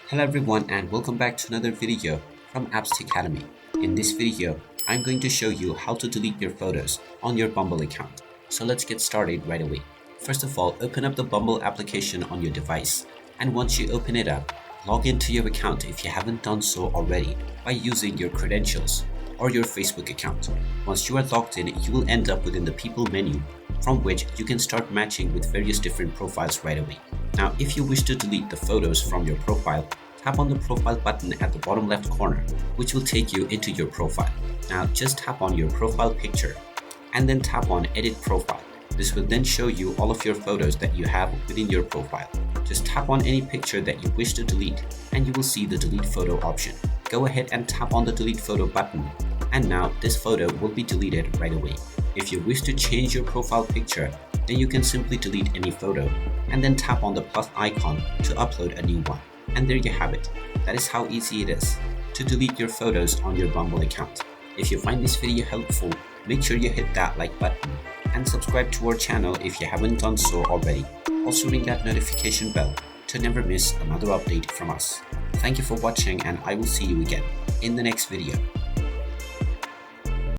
Hello everyone and welcome back to another video from Apps Academy. In this video, I'm going to show you how to delete your photos on your Bumble account. So let's get started right away. First of all, open up the Bumble application on your device, and once you open it up, log into your account if you haven't done so already by using your credentials or your Facebook account. Once you are logged in, you will end up within the People menu, from which you can start matching with various different profiles right away. Now, if you wish to delete the photos from your profile, tap on the profile button at the bottom left corner, which will take you into your profile. Now, just tap on your profile picture and then tap on Edit Profile. This will then show you all of your photos that you have within your profile. Just tap on any picture that you wish to delete and you will see the Delete Photo option. Go ahead and tap on the Delete Photo button, and now this photo will be deleted right away. If you wish to change your profile picture, then you can simply delete any photo and then tap on the plus icon to upload a new one. And there you have it. That is how easy it is to delete your photos on your Bumble account. If you find this video helpful, make sure you hit that like button and subscribe to our channel if you haven't done so already. Also ring that notification bell to never miss another update from us. Thank you for watching, and I will see you again in the next video.